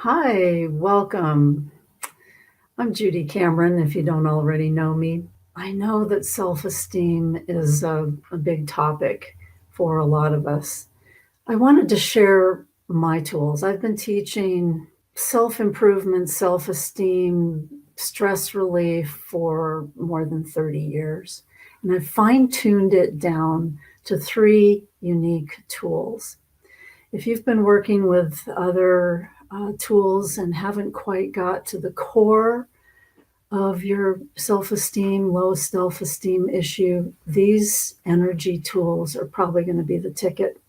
Hi, welcome. I'm Judy Cameron, if you don't already know me. I know that self esteem is a big topic for a lot of us. I wanted to share my tools. I've been teaching self improvement, self esteem, stress relief for more than 30 years. And I've fine tuned it down to three unique tools. If you've been working with other tools and haven't quite got to the core of your self esteem, low self esteem issue, these energy tools are probably going to be the ticket.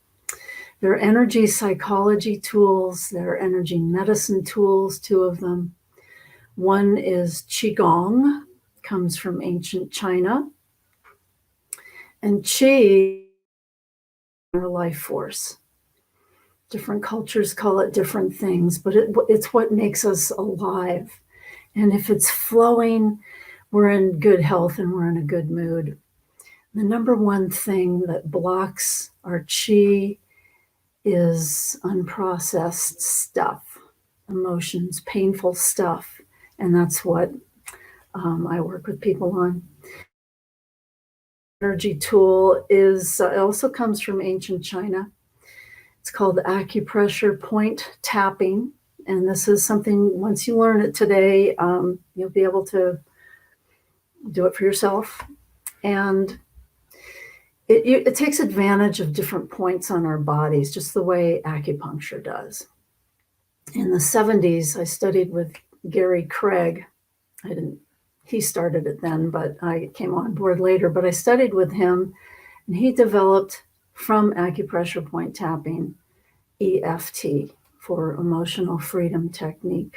They're energy psychology tools, they're energy medicine tools, two of them. One is Qigong, comes from ancient China, and Qi, our life force. Different cultures call it different things, but it's what makes us alive. And if it's flowing, we're in good health and we're in a good mood. The number one thing that blocks our chi is unprocessed stuff, emotions, painful stuff. And that's what I work with people on. Energy tool is also comes from ancient China. It's called acupressure point tapping. And this is something, once you learn it today, you'll be able to do it for yourself. And it takes advantage of different points on our bodies, just the way acupuncture does. In the 70s, I studied with Gary Craig. He started it then, but I came on board later. But I studied with him, and he developed from acupressure point tapping EFT, for emotional freedom technique.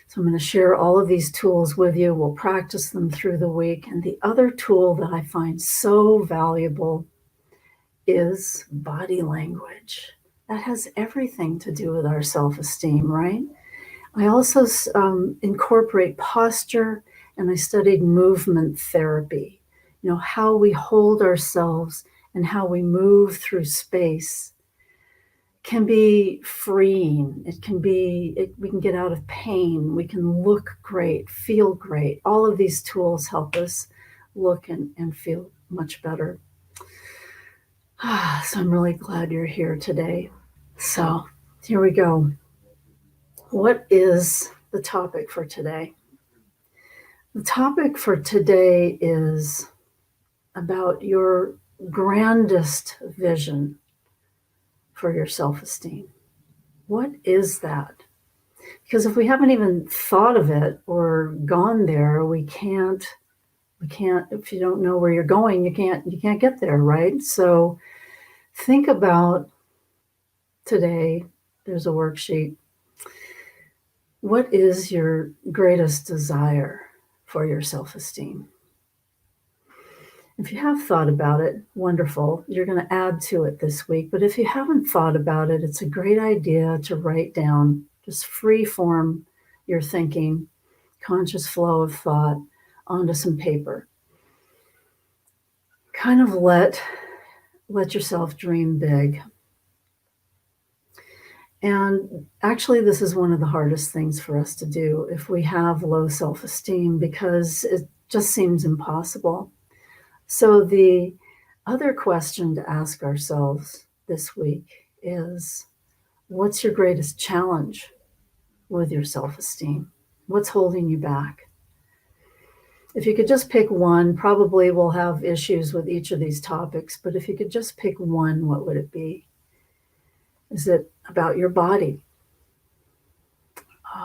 So I'm going to share all of these tools with you. We'll practice them through the week. And the other tool that I find so valuable is body language. That has everything to do with our self-esteem, right? I also incorporate posture, and I studied movement therapy. You know, how we hold ourselves and how we move through space can be freeing. We can get out of pain. We can look great, feel great. All of these tools help us look and feel much better. So I'm really glad you're here today. So here we go. What is the topic for today? The topic for today is about your grandest vision for your self-esteem. What is that? Because if we haven't even thought of it or gone there, we can't, if you don't know where you're going, you can't get there, right? So think about today, there's a worksheet. What is your greatest desire for your self-esteem? If you have thought about it, wonderful. You're going to add to it this week. But if you haven't thought about it, it's a great idea to write down, just free form your thinking, conscious flow of thought onto some paper. Kind of let yourself dream big. And actually, this is one of the hardest things for us to do if we have low self-esteem, because it just seems impossible. So the other question to ask ourselves this week is, what's your greatest challenge with your self-esteem? What's holding you back? If you could just pick one, probably we'll have issues with each of these topics, but if you could just pick one, what would it be? Is it about your body?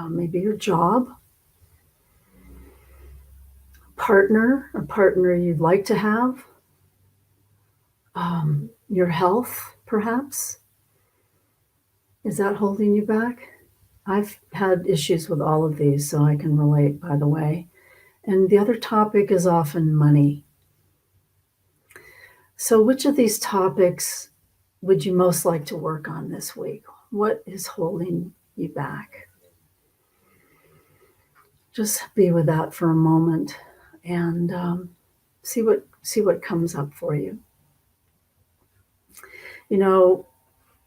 Maybe your job? A partner you'd like to have? Your health, perhaps? Is that holding you back? I've had issues with all of these, so I can relate, by the way. And the other topic is often money. So which of these topics would you most like to work on this week? What is holding you back? Just be with that for a moment and see what comes up for you. You know,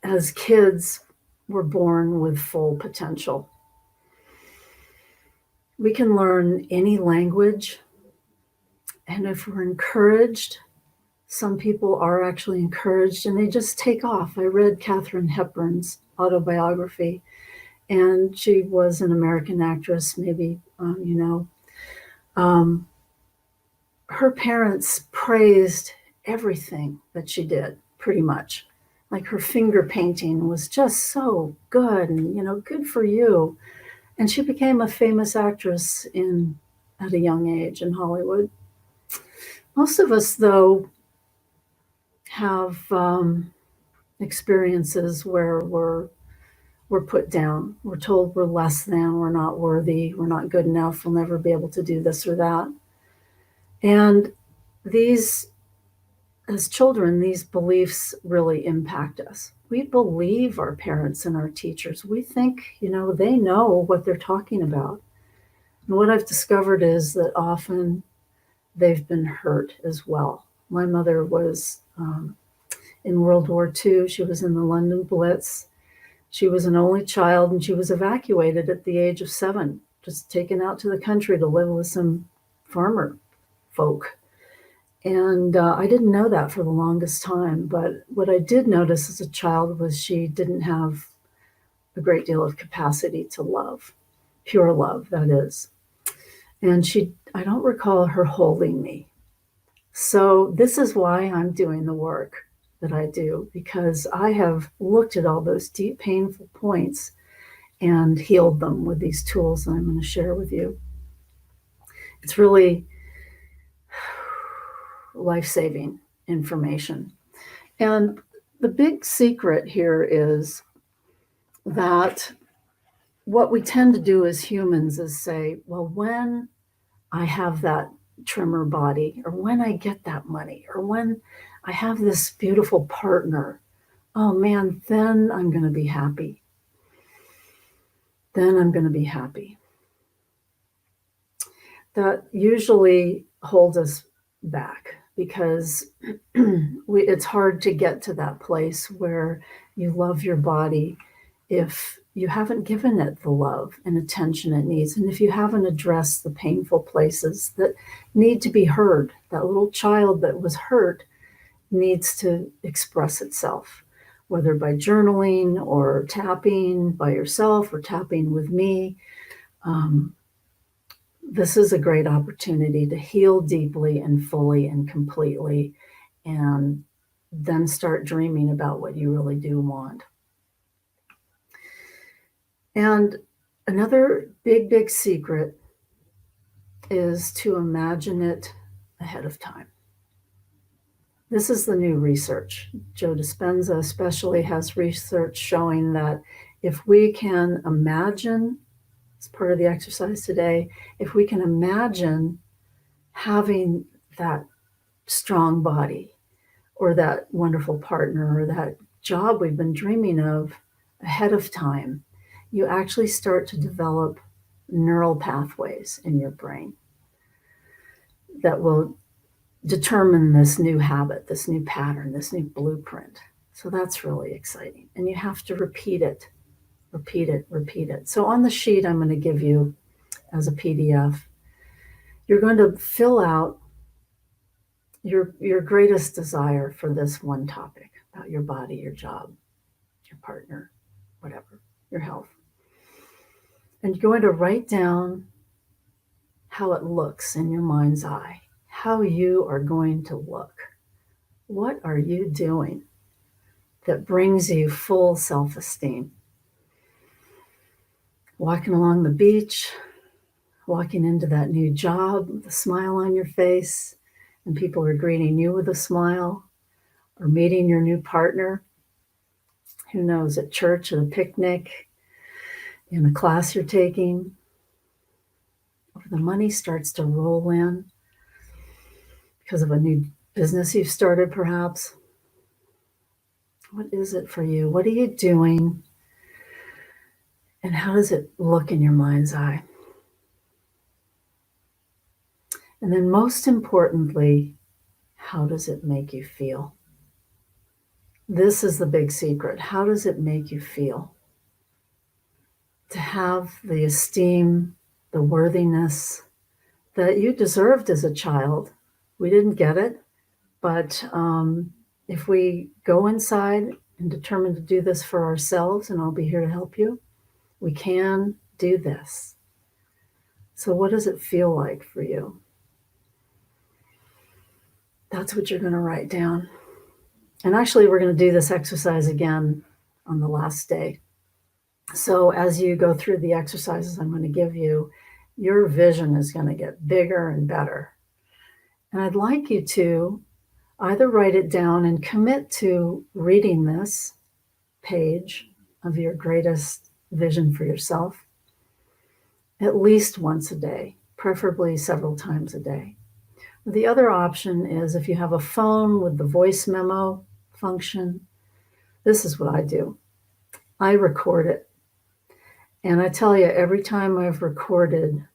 as kids, we're born with full potential. We can learn any language, and if we're encouraged, some people are actually encouraged and they just take off. I read Katharine Hepburn's autobiography, and she was an American actress, maybe you know. Um, Her parents praised everything that she did, pretty much. Like her finger painting was just so good, and good for you. And she became a famous actress at a young age in Hollywood. Most of us, though, have experiences where we're put down. We're told we're less than, we're not worthy, we're not good enough, we'll never be able to do this or that. And these, as children, these beliefs really impact us. We believe our parents and our teachers. We think, they know what they're talking about. And what I've discovered is that often they've been hurt as well. My mother was in World War II. She was in the London Blitz. She was an only child, and she was evacuated at the age of 7, just taken out to the country to live with some farmer folk. And I didn't know that for the longest time. But what I did notice as a child was she didn't have a great deal of capacity to love, pure love, that is. And I don't recall her holding me. So this is why I'm doing the work that I do, because I have looked at all those deep, painful points and healed them with these tools that I'm going to share with you. It's really life-saving information. And the big secret here is that what we tend to do as humans is say, well, when I have that trimmer body, or when I get that money, or when I have this beautiful partner, oh man, then I'm going to be happy. Then I'm going to be happy. That usually holds us back because it's hard to get to that place where you love your body if you haven't given it the love and attention it needs, and if you haven't addressed the painful places that need to be heard. That little child that was hurt needs to express itself, whether by journaling or tapping by yourself or tapping with me. This is a great opportunity to heal deeply and fully and completely, and then start dreaming about what you really do want. And another big, big secret is to imagine it ahead of time. This is the new research. Joe Dispenza especially has research showing that if we can imagine, as part of the exercise today, if we can imagine having that strong body or that wonderful partner or that job we've been dreaming of ahead of time, you actually start to develop neural pathways in your brain that will determine this new habit, this new pattern, this new blueprint. So that's really exciting. And you have to repeat it, repeat it, repeat it. So on the sheet I'm going to give you as a PDF, you're going to fill out your greatest desire for this one topic about your body, your job, your partner, whatever, your health. And you're going to write down how it looks in your mind's eye, how you are going to look. What are you doing that brings you full self-esteem? Walking along the beach, walking into that new job with a smile on your face, and people are greeting you with a smile, or meeting your new partner, who knows, at church, at a picnic, in a class you're taking, or the money starts to roll in because of a new business you've started, perhaps. What is it for you? What are you doing? And how does it look in your mind's eye? And then most importantly, how does it make you feel? This is the big secret. How does it make you feel? to have the esteem, the worthiness that you deserved as a child. We didn't get it, but if we go inside and determine to do this for ourselves, and I'll be here to help you, we can do this. So, what does it feel like for you? That's what you're going to write down. And actually, we're going to do this exercise again on the last day. So, as you go through the exercises I'm going to give you, your vision is going to get bigger and better. And I'd like you to either write it down and commit to reading this page of your greatest vision for yourself at least once a day, preferably several times a day. The other option is if you have a phone with the voice memo function, this is what I do. I record it. And I tell you, every time I've recorded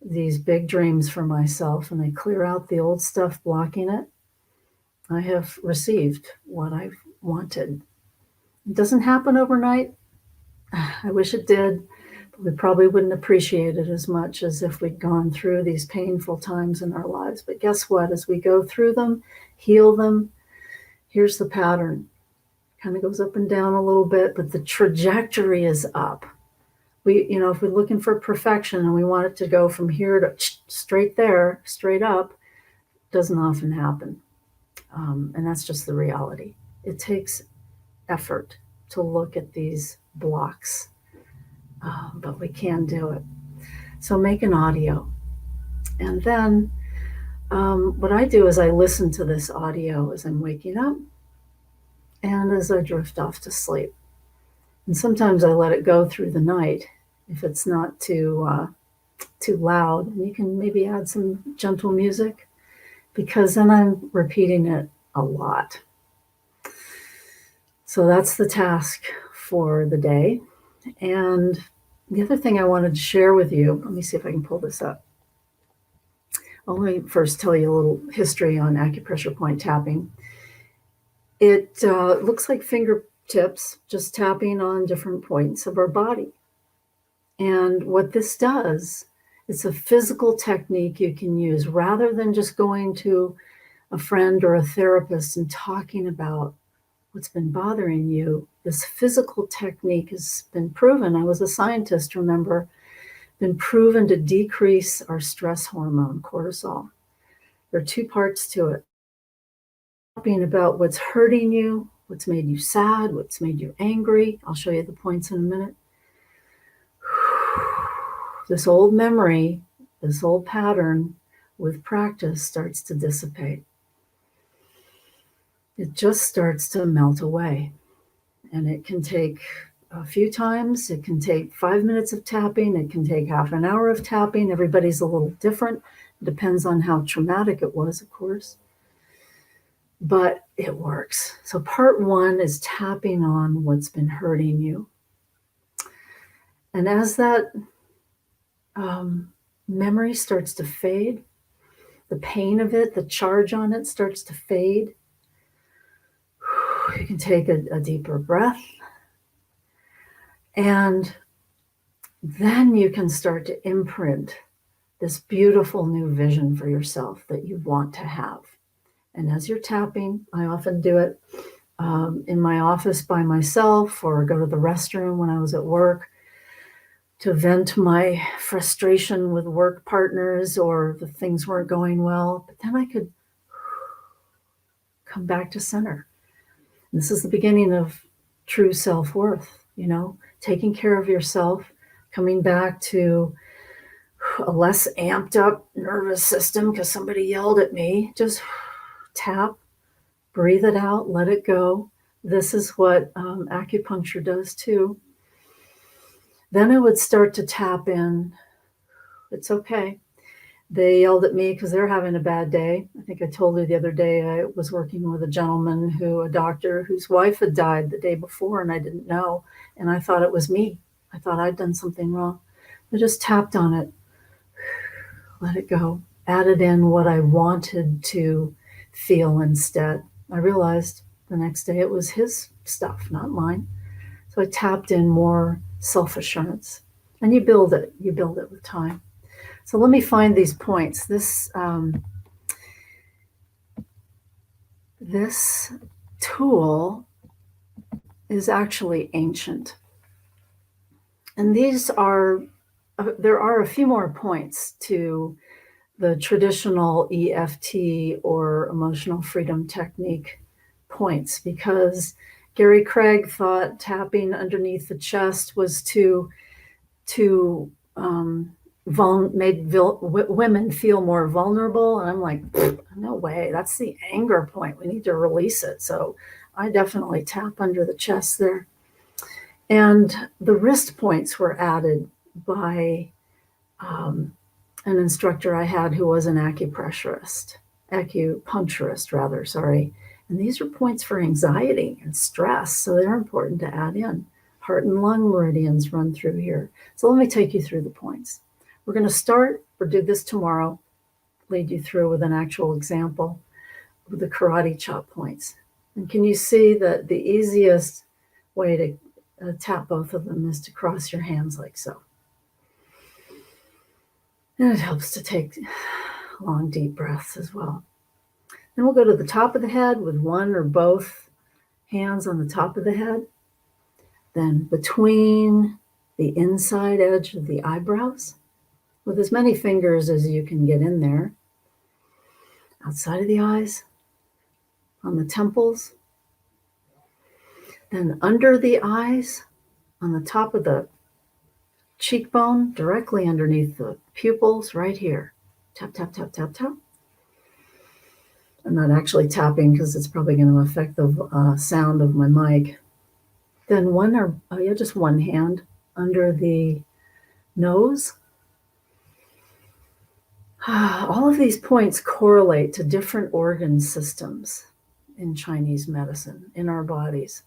these big dreams for myself and I clear out the old stuff blocking it, I have received what I've wanted. It doesn't happen overnight. I wish it did, but we probably wouldn't appreciate it as much as if we'd gone through these painful times in our lives. But guess what? As we go through them, heal them, here's the pattern. Kind of goes up and down a little bit, but the trajectory is up. If we're looking for perfection and we want it to go from here to straight there, straight up, doesn't often happen. And that's just the reality. It takes effort to look at these blocks, but we can do it. So make an audio. And then what I do is I listen to this audio as I'm waking up and as I drift off to sleep. And sometimes I let it go through the night if it's not too loud. And you can maybe add some gentle music because then I'm repeating it a lot. So that's the task for the day. And the other thing I wanted to share with you, let me see if I can pull this up. Let me first tell you a little history on acupressure point tapping. It looks like fingertips just tapping on different points of our body. And what this does, it's a physical technique you can use rather than just going to a friend or a therapist and talking about what's been bothering you. This physical technique has been proven. I was a scientist, remember, been proven to decrease our stress hormone, cortisol. There are two parts to it. Talking about what's hurting you, what's made you sad, what's made you angry. I'll show you the points in a minute. This old memory, this old pattern with practice starts to dissipate. It just starts to melt away. And it can take a few times. It can take 5 minutes of tapping. It can take half an hour of tapping. Everybody's a little different. It depends on how traumatic it was, of course. But it works. So part one is tapping on what's been hurting you. And as that memory starts to fade, the pain of it, the charge on it starts to fade, you can take a deeper breath. And then you can start to imprint this beautiful new vision for yourself that you want to have. And as you're tapping, I often do it in my office by myself or go to the restroom when I was at work to vent my frustration with work partners or the things weren't going well. But then I could come back to center. And this is the beginning of true self-worth, taking care of yourself, coming back to a less amped up nervous system because somebody yelled at me. Just tap, breathe it out, let it go. This is what acupuncture does too. Then I would start to tap in. It's okay. They yelled at me because they're having a bad day. I think I told you the other day I was working with a doctor whose wife had died the day before and I didn't know. And I thought it was me. I thought I'd done something wrong. I just tapped on it, let it go, added in what I wanted to feel instead. I realized the next day it was his stuff, not mine. So I tapped in more self-assurance. And you build it with time. So let me find these points. This tool is actually ancient. And there are a few more points to the traditional EFT or emotional freedom technique points, because Gary Craig thought tapping underneath the chest was made women feel more vulnerable. And I'm like, no way, that's the anger point. We need to release it. So I definitely tap under the chest there. And the wrist points were added by an instructor I had who was an acupuncturist, sorry. And these are points for anxiety and stress, so they're important to add in. Heart and lung meridians run through here. So let me take you through the points. We're going to start, or do this tomorrow, lead you through with an actual example of the karate chop points. And can you see that the easiest way to tap both of them is to cross your hands like so. And it helps to take long, deep breaths as well. Then we'll go to the top of the head with one or both hands on the top of the head. Then between the inside edge of the eyebrows, with as many fingers as you can get in there. Outside of the eyes, on the temples. Then under the eyes, on the top of the cheekbone, directly underneath the pupils, right here. Tap, tap, tap, tap, tap. I'm not actually tapping because it's probably going to affect the sound of my mic. Then just one hand under the nose. All of these points correlate to different organ systems in Chinese medicine, in our bodies.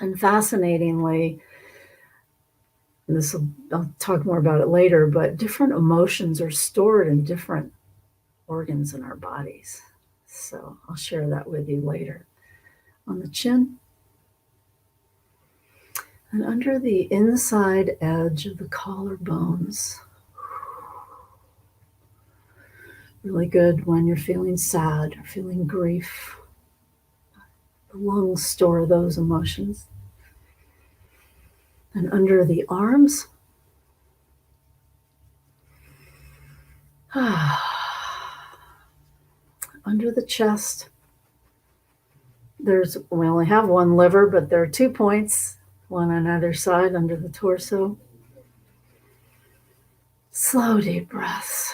And fascinatingly, I'll talk more about it later, but different emotions are stored in different organs in our bodies. So I'll share that with you later. On the chin, and under the inside edge of the collarbones. Really good when you're feeling sad or feeling grief. The lungs store those emotions. And under the arms. Under the chest. We only have one liver, but there are 2 points, one on either side under the torso. Slow, deep breaths.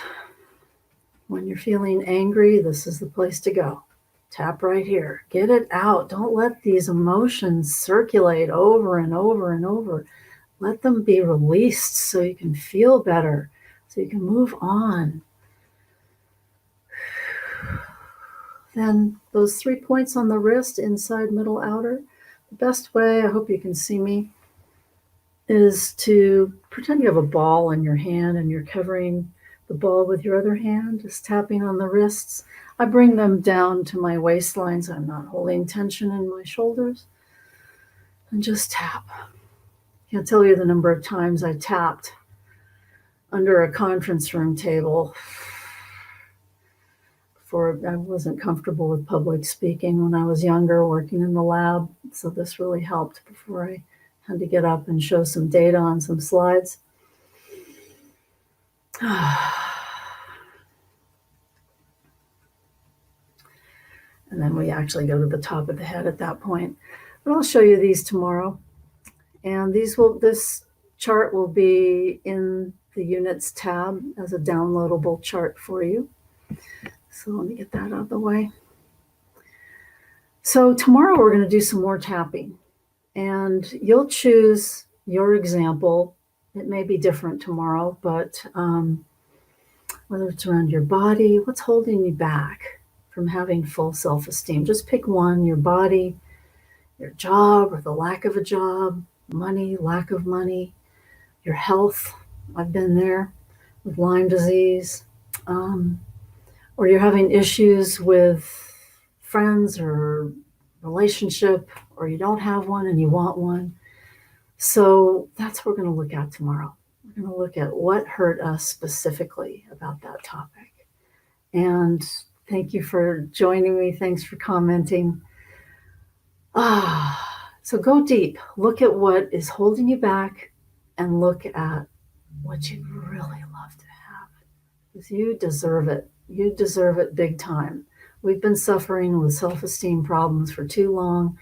When you're feeling angry, this is the place to go. Tap right here. Get it out. Don't let these emotions circulate over and over and over. Let them be released so you can feel better, so you can move on. Then those 3 points on the wrist, inside, middle, outer. The best way, I hope you can see me, is to pretend you have a ball in your hand and you're covering the ball with your other hand, just tapping on the wrists. I bring them down to my waistline so I'm not holding tension in my shoulders. And just tap. I can't tell you the number of times I tapped under a conference room table. I wasn't comfortable with public speaking when I was younger, working in the lab. So this really helped before I had to get up and show some data on some slides. And then we actually go to the top of the head at that point. But I'll show you these tomorrow. And this chart will be in the units tab as a downloadable chart for you. So let me get that out of the way. So tomorrow we're going to do some more tapping. And you'll choose your example. It may be different tomorrow, but whether it's around your body, what's holding you back from having full self-esteem? Just pick one, your body, your job or the lack of a job, money, lack of money, your health. I've been there with Lyme disease. Or you're having issues with friends or relationship, or you don't have one and you want one. So that's what we're going to look at tomorrow. We're going to look at what hurt us specifically about that topic. And thank you for joining me. Thanks for commenting. So go deep. Look at what is holding you back and look at what you'd really love to have. Because you deserve it. You deserve it big time. We've been suffering with self-esteem problems for too long.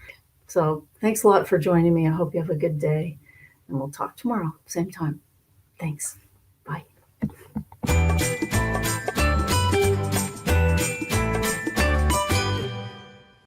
So thanks a lot for joining me. I hope you have a good day. And we'll talk tomorrow, same time. Thanks. Bye.